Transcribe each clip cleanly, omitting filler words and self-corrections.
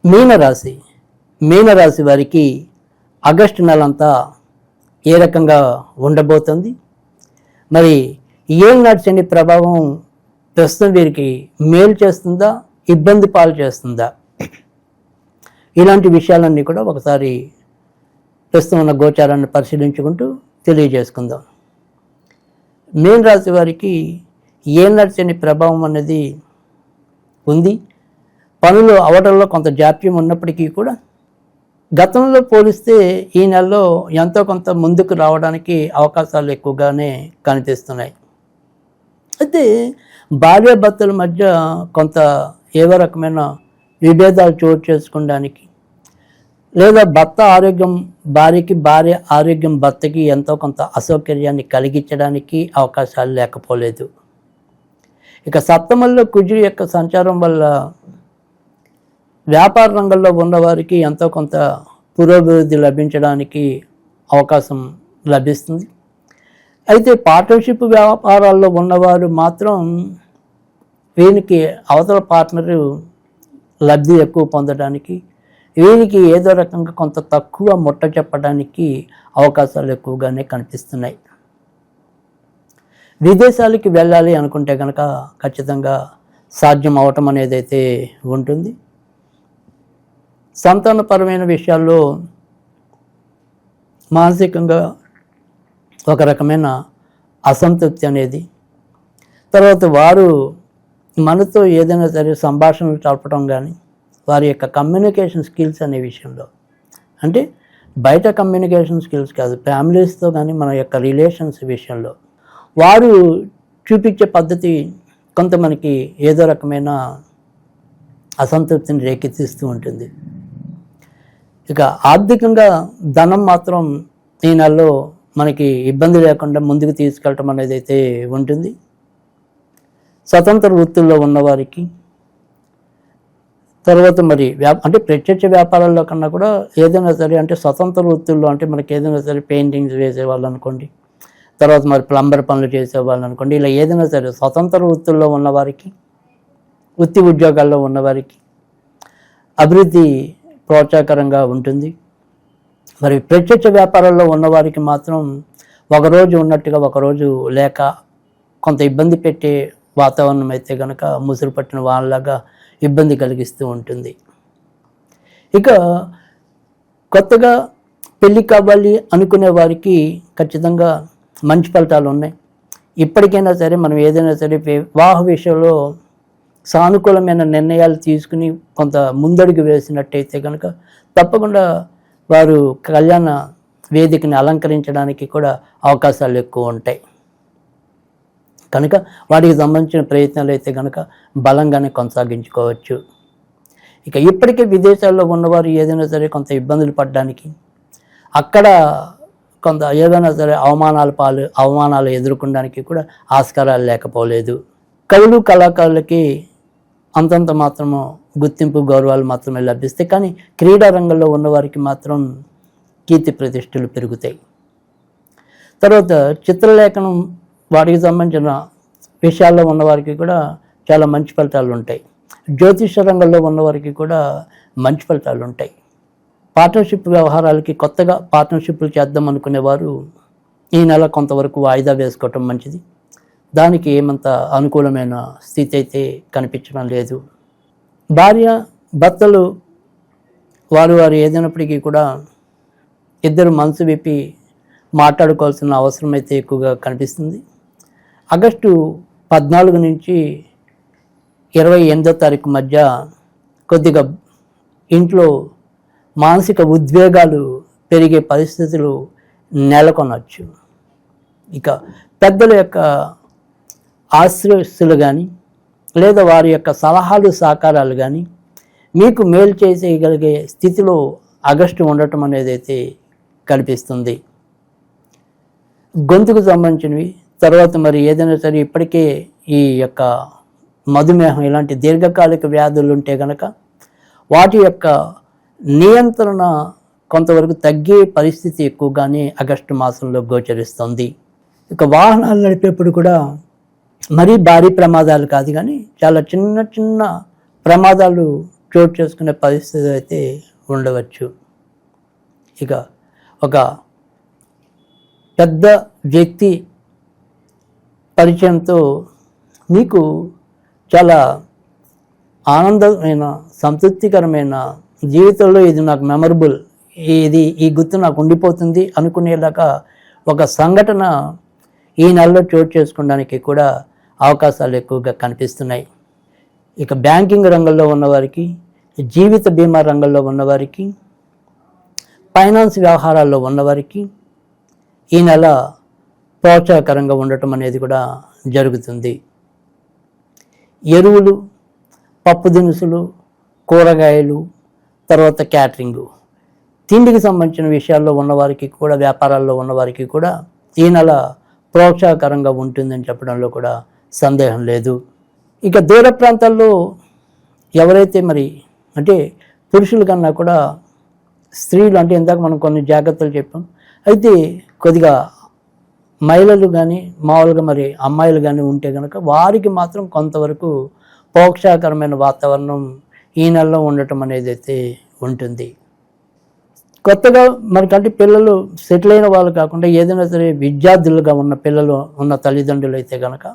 మీనరాశి మీనరాశి వారికి ఆగస్టు నెలంతా ఏ రకంగా ఉండబోతుంది, మరి ఏలినాటి శని ప్రభావం ప్రస్తుతం వీరికి మేలు చేస్తుందా, ఇబ్బంది పాలు చేస్తుందా, ఇలాంటి విషయాలన్నీ కూడా ఒకసారి ప్రస్తుతం ఉన్న గోచారాన్ని పరిశీలించుకుంటూ తెలియజేసుకుందాం. మీన రాశి వారికి ఏలినాటి శని ప్రభావం అనేది ఉంది. పనులు అవడంలో కొంత జాప్యం ఉన్నప్పటికీ కూడా గతంలో పోలిస్తే ఈ నెలలో ఎంతో కొంత ముందుకు రావడానికి అవకాశాలు ఎక్కువగానే కనిపిస్తున్నాయి. అయితే భార్యాభర్తల మధ్య కొంత ఏదో రకమైన విభేదాలు చోటు చేసుకోవడానికి, లేదా భార్య ఆరోగ్యం భర్తకి ఎంతో కొంత అసౌకర్యాన్ని కలిగించడానికి అవకాశాలు లేకపోలేదు. ఇక సప్తమంలో కుజుడి యొక్క సంచారం వల్ల వ్యాపార రంగంలో ఉన్నవారికి ఎంతో కొంత పురోభివృద్ధి లభించడానికి అవకాశం లభిస్తుంది. అయితే పార్ట్నర్షిప్ వ్యాపారాల్లో ఉన్నవారు మాత్రం వీరికి అవతల పార్ట్నరు లబ్ధి ఎక్కువ పొందడానికి, వీరికి ఏదో రకంగా కొంత తక్కువ ముట్ట చెప్పడానికి అవకాశాలు ఎక్కువగానే కనిపిస్తున్నాయి. విదేశాలకి వెళ్ళాలి అనుకుంటే కనుక ఖచ్చితంగా సాధ్యం అవటం అనేది అయితే ఉంటుంది. సంతానపరమైన విషయాల్లో మానసికంగా ఒక రకమైన అసంతృప్తి అనేది, తర్వాత వారు మనతో ఏదైనా సరే సంభాషణలు జరపడం కానీ, వారి యొక్క కమ్యూనికేషన్ స్కిల్స్ అనే విషయంలో, అంటే బయట కమ్యూనికేషన్ స్కిల్స్ కాదు, ఫ్యామిలీస్తో కానీ మన యొక్క రిలేషన్స్ విషయంలో వారు చూపించే పద్ధతి కొంత మనకి ఏదో రకమైన అసంతృప్తిని రేకెత్తిస్తూ ఉంటుంది. ఇక ఆర్థికంగా ధనం మాత్రం ఈ నెలలో మనకి ఇబ్బంది లేకుండా ముందుకు తీసుకెళ్ళటం అనేది అయితే ఉంటుంది. స్వతంత్ర వృత్తుల్లో ఉన్నవారికి, తర్వాత మరి అంటే ప్రత్యక్ష వ్యాపారాల్లో కన్నా కూడా ఏదైనా సరే, అంటే స్వతంత్ర వృత్తుల్లో అంటే మనకి ఏదైనా సరే పెయింటింగ్స్ వేసేవాళ్ళు అనుకోండి, తర్వాత మరి ప్లంబర్ పనులు చేసేవాళ్ళు అనుకోండి, ఇలా ఏదైనా సరే స్వతంత్ర వృత్తుల్లో ఉన్నవారికి, వృత్తి ఉద్యోగాల్లో ఉన్నవారికి అభివృద్ధి ప్రోత్సాహకరంగా ఉంటుంది. మరి ప్రత్యక్ష వ్యాపారాల్లో ఉన్నవారికి మాత్రం ఒకరోజు ఉన్నట్టుగా ఒకరోజు లేక కొంత ఇబ్బంది పెట్టే వాతావరణం అయితే కనుక ముసురు పట్టిన వాళ్ళలాగా ఇబ్బంది కలిగిస్తూ ఉంటుంది. ఇక కొత్తగా పెళ్ళి కావాలి అనుకునే వారికి ఖచ్చితంగా మంచి ఫలితాలు ఉన్నాయి. ఇప్పటికైనా సరే మనం ఏదైనా సరే వివాహ విషయంలో సానుకూలమైన నిర్ణయాలు తీసుకుని కొంత ముందడుగు వేసినట్టయితే కనుక తప్పకుండా వారు కళ్యాణ వేదికని అలంకరించడానికి కూడా అవకాశాలు ఎక్కువ ఉంటాయి. కనుక వాటికి సంబంధించిన ప్రయత్నాలు అయితే కనుక బలంగానే కొనసాగించుకోవచ్చు. ఇక ఇప్పటికే విదేశాల్లో ఉన్నవారు ఏదైనా సరే కొంత ఇబ్బందులు పడడానికి, అక్కడ కొంత ఏదైనా సరే అవమానాలు ఎదుర్కొనడానికి కూడా ఆస్కారాలు లేకపోలేదు. కవులు కళాకారులకి అంతంత మాత్రము గుర్తింపు గౌరవాలు మాత్రమే లభిస్తాయి, కానీ క్రీడా రంగంలో ఉన్నవారికి మాత్రం కీర్తి ప్రతిష్టలు పెరుగుతాయి. తర్వాత చిత్రలేఖనం వాటికి సంబంధించిన విషయాల్లో ఉన్నవారికి కూడా చాలా మంచి ఫలితాలు ఉంటాయి. జ్యోతిష రంగంలో ఉన్నవారికి కూడా మంచి ఫలితాలు ఉంటాయి. పార్ట్నర్షిప్ వ్యవహారాలకి కొత్తగా పార్ట్నర్షిప్లు చేద్దాం అనుకునేవారు ఈ నెల కొంతవరకు వాయిదా వేసుకోవటం మంచిది. దానికి ఏమంత అనుకూలమైన స్థితి అయితే కనిపించడం లేదు. భార్య భర్తలు వారు ఏదైనప్పటికీ కూడా ఇద్దరు మనసు విప్పి మాట్లాడుకోవాల్సిన అవసరం అయితే ఎక్కువగా కనిపిస్తుంది. ఆగస్టు 14 నుంచి 28వ తారీఖు మధ్య కొద్దిగా ఇంట్లో మానసిక ఉద్వేగాలు పెరిగే పరిస్థితులు నెలకొనవచ్చు. ఇక పెద్దల యొక్క ఆశీస్సులు కానీ, లేదా వారి యొక్క సలహాలు సహకారాలు కానీ మీకు మేలు చేసేయగలిగే స్థితిలో ఆగస్టు ఉండటం అనేది అయితే కనిపిస్తుంది. గొంతుకు సంబంధించినవి, తర్వాత మరి ఏదైనా సరే ఇప్పటికే ఈ యొక్క మధుమేహం ఇలాంటి దీర్ఘకాలిక వ్యాధులు ఉంటే కనుక వాటి యొక్క నియంత్రణ కొంతవరకు తగ్గే పరిస్థితి ఎక్కువగానే ఆగస్టు మాసంలో గోచరిస్తుంది. ఇక వాహనాలు నడిపేప్పుడు కూడా మరీ భారీ ప్రమాదాలు కాదు, కానీ చాలా చిన్న చిన్న ప్రమాదాలు చోటు చేసుకునే పరిస్థితి అయితే ఉండవచ్చు. ఇక ఒక పెద్ద వ్యక్తి పరిచయంతో మీకు చాలా ఆనందమైన, సంతృప్తికరమైన, జీవితంలో ఇది నాకు మెమరబుల్, ఈ గుర్తు నాకు ఉండిపోతుంది అనుకునేలాగా ఒక సంఘటన ఈ నెలలో చోటు చేసుకోవడానికి కూడా అవకాశాలు ఎక్కువగా కనిపిస్తున్నాయి. ఇక బ్యాంకింగ్ రంగంలో ఉన్నవారికి, జీవిత బీమా రంగంలో ఉన్నవారికి, ఫైనాన్స్ వ్యవహారాల్లో ఉన్నవారికి ఈ నెల ప్రోత్సాహకరంగా ఉండటం అనేది కూడా జరుగుతుంది. ఎరువులు, పప్పు దినుసులు, కూరగాయలు, తర్వాత క్యాటరింగు, తిండికి సంబంధించిన విషయాల్లో ఉన్నవారికి కూడా, వ్యాపారాల్లో ఉన్నవారికి కూడా ఈ నెల ప్రోత్సాహకరంగా ఉంటుందని చెప్పడంలో కూడా సందేహం లేదు. ఇక దూర ప్రాంతాల్లో ఎవరైతే మరి అంటే పురుషుల కన్నా కూడా స్త్రీలు, అంటే ఇందాక మనం కొన్ని జాగ్రత్తలు చెప్పాం, అయితే కొద్దిగా మహిళలు కానీ మామూలుగా మరి అమ్మాయిలు కానీ ఉంటే కనుక వారికి మాత్రం కొంతవరకు ప్రోత్సాహకరమైన వాతావరణం ఈ నెలలో ఉండటం అనేది అయితే ఉంటుంది. కొత్తగా మనకంటే పిల్లలు సెటిల్ అయిన వాళ్ళు కాకుండా ఏదైనా సరే విద్యార్థులుగా ఉన్న పిల్లలు ఉన్న తల్లిదండ్రులు అయితే కనుక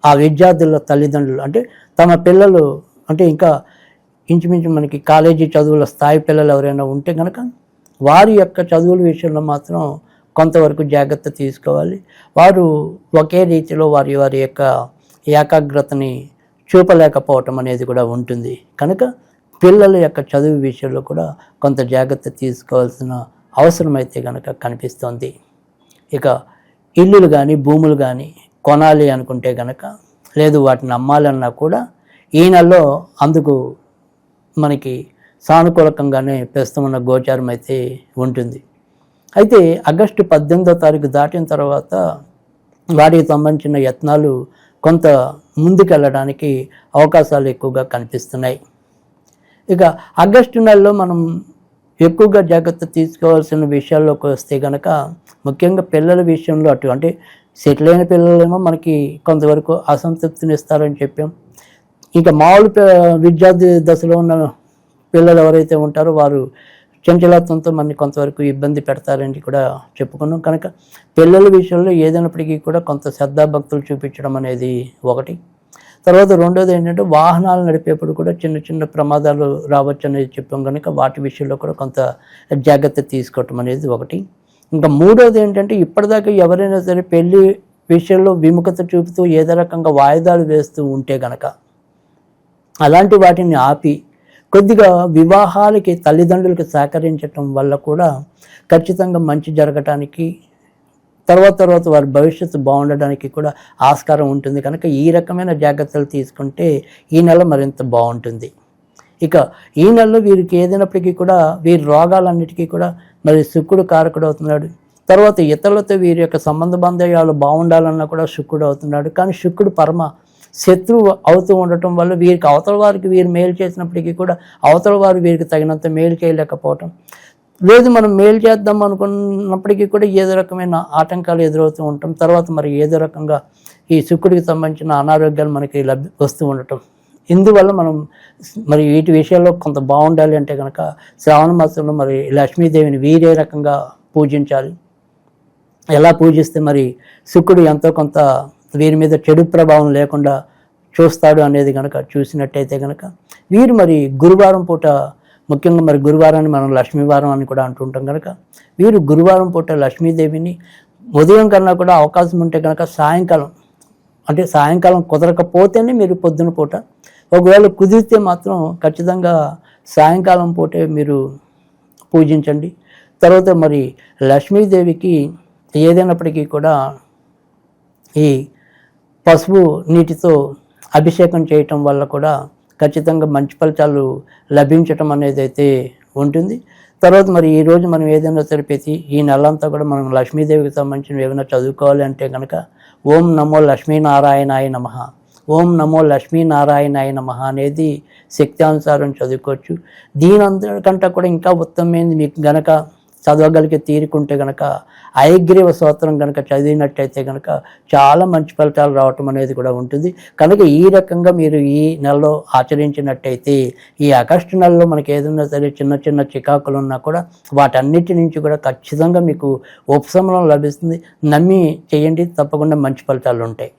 ఆ విద్యార్థుల తల్లిదండ్రులు అంటే తమ పిల్లలు అంటే ఇంకా ఇంచుమించు మనకి కాలేజీ చదువుల స్థాయి పిల్లలు ఎవరైనా ఉంటే కనుక వారి యొక్క చదువుల విషయంలో మాత్రం కొంతవరకు జాగ్రత్త తీసుకోవాలి. వారు ఒకే రీతిలో వారి యొక్క ఏకాగ్రతని చూపలేకపోవటం అనేది కూడా ఉంటుంది. కనుక పిల్లల యొక్క చదువు విషయంలో కూడా కొంత జాగ్రత్త తీసుకోవాల్సిన అవసరం అయితే కనుక కనిపిస్తుంది. ఇక ఇల్లులు కానీ భూములు కానీ కొనాలి అనుకుంటే కనుక, లేదు వాటిని అమ్మాలన్నా కూడా ఈ నెలలో అందుకు మనకి సానుకూలకంగానే ప్రస్తుతం గోచారం అయితే ఉంటుంది. అయితే ఆగస్టు 18వ తారీఖు దాటిన తర్వాత వాటికి సంబంధించిన యత్నాలు కొంత ముందుకెళ్ళడానికి అవకాశాలు ఎక్కువగా కనిపిస్తున్నాయి. ఇక ఆగస్టు నెలలో మనం ఎక్కువగా జాగ్రత్త తీసుకోవాల్సిన విషయాల్లోకి వస్తే కనుక ముఖ్యంగా పిల్లల విషయంలో అంటే సెటిల్ అయిన పిల్లలేమో మనకి కొంతవరకు అసంతృప్తిని ఇస్తారని చెప్పాం. ఇంకా మామూలు విద్యార్థి దశలో ఉన్న పిల్లలు ఎవరైతే ఉంటారో వారు చంచలత్వంతో మనని కొంతవరకు ఇబ్బంది పెడతారని కూడా చెప్పుకున్నాం. కనుక పిల్లల విషయంలో ఏదైనప్పటికీ కూడా కొంత శ్రద్ధాభక్తులు చూపించడం అనేది ఒకటి. తర్వాత రెండోది ఏంటంటే వాహనాలు నడిపేప్పుడు కూడా చిన్న చిన్న ప్రమాదాలు రావచ్చు అనేది చెప్పాం. కనుక వాటి విషయంలో కూడా కొంత జాగ్రత్త తీసుకోవటం అనేది ఒకటి. ఇంకా మూడోది ఏంటంటే ఇప్పటిదాకా ఎవరైనా సరే పెళ్లి విషయంలో విముఖత చూపుతూ ఏదో రకంగా వాయిదాలు వేస్తూ ఉంటే కనుక అలాంటి వాటిని ఆపి కొద్దిగా వివాహాలకి తల్లిదండ్రులకి సహకరించటం వల్ల కూడా ఖచ్చితంగా మంచి జరగటానికి, తర్వాత వారి భవిష్యత్తు బాగుండడానికి కూడా ఆస్కారం ఉంటుంది. కనుక ఈ రకమైన జాగ్రత్తలు తీసుకుంటే ఈ నెల మరింత బాగుంటుంది. ఇక ఈ నెలలో వీరికి ఏదైనప్పటికీ కూడా వీరి రోగాలన్నిటికీ కూడా మరి శుక్రుడు కారకుడు అవుతున్నాడు. తర్వాత ఇతరులతో వీరి యొక్క సంబంధ బాంధవ్యాలు బాగుండాలన్నా కూడా శుక్రుడు అవుతున్నాడు. కానీ శుక్రుడు పరమ శత్రువు అవుతూ ఉండటం వల్ల వీరికి అవతల వారికి వీరు మేలు చేసినప్పటికీ కూడా అవతల వారు వీరికి తగినంత మేలు చేయలేకపోవటం, లేదు మనం మేలు చేద్దాం అనుకున్నప్పటికీ కూడా ఏదో రకమైన ఆటంకాలు ఎదురవుతూ ఉంటాం. తర్వాత మరి ఏదో రకంగా ఈ శుక్రుడికి సంబంధించిన అనారోగ్యాలు మనకి వస్తూ ఉండటం, ఇందువల్ల మనం మరి వీటి విషయాల్లో కొంత బాగుండాలి అంటే కనుక శ్రావణ మాసంలో మరి లక్ష్మీదేవిని వీరే రకంగా పూజించాలి. ఎలా పూజిస్తే మరి శుక్రుడు ఎంతో కొంత వీరి మీద చెడు ప్రభావం లేకుండా చూస్తాడు అనేది కనుక చూసినట్టయితే కనుక వీరు మరి గురువారం పూట, ముఖ్యంగా మరి గురువారాన్ని మనం లక్ష్మీవారం అని కూడా అంటుంటాం కనుక వీరు గురువారం పూట లక్ష్మీదేవిని ఉదయం కన్నా కూడా అవకాశం ఉంటే కనుక సాయంకాలం కుదరకపోతేనే మీరు పొద్దున పూట, ఒకవేళ కుదిరితే మాత్రం ఖచ్చితంగా సాయంకాలం పూటే మీరు పూజించండి. తర్వాత మరి లక్ష్మీదేవికి ఏదైనప్పటికీ కూడా ఈ పసుపు నీటితో అభిషేకం చేయటం వల్ల కూడా ఖచ్చితంగా మంచి ఫలితాలు లభించటం అనేది అయితే ఉంటుంది. తర్వాత మరి ఈరోజు మనం ఏదైనా సరిపెట్టి ఈ నెలంతా కూడా మనం లక్ష్మీదేవికి సంబంధించిన ఏమైనా చదువుకోవాలి అంటే కనుక ఓం నమో లక్ష్మీనారాయణాయ నమః, ఓం నమో లక్ష్మీనారాయణాయ నమః అనేది శక్తి అనుసారం చదువుకోవచ్చు. దీని అంతకంటే కూడా ఇంకా ఉత్తమమైనది మీకు గనక చదవగలిగే తీరుకుంటే కనుక హయగ్రీవ స్తోత్రం కనుక చదివినట్టయితే కనుక చాలా మంచి ఫలితాలు రావటం అనేది కూడా ఉంటుంది. కనుక ఈ రకంగా మీరు ఈ నెలలో ఆచరించినట్టయితే ఈ ఆగస్టు నెలలో మనకి ఏదైనా సరే చిన్న చిన్న చికాకులు ఉన్నా కూడా వాటన్నిటి నుంచి కూడా ఖచ్చితంగా మీకు ఉపశమనం లభిస్తుంది. నమ్మి చేయండి, తప్పకుండా మంచి ఫలితాలు ఉంటాయి.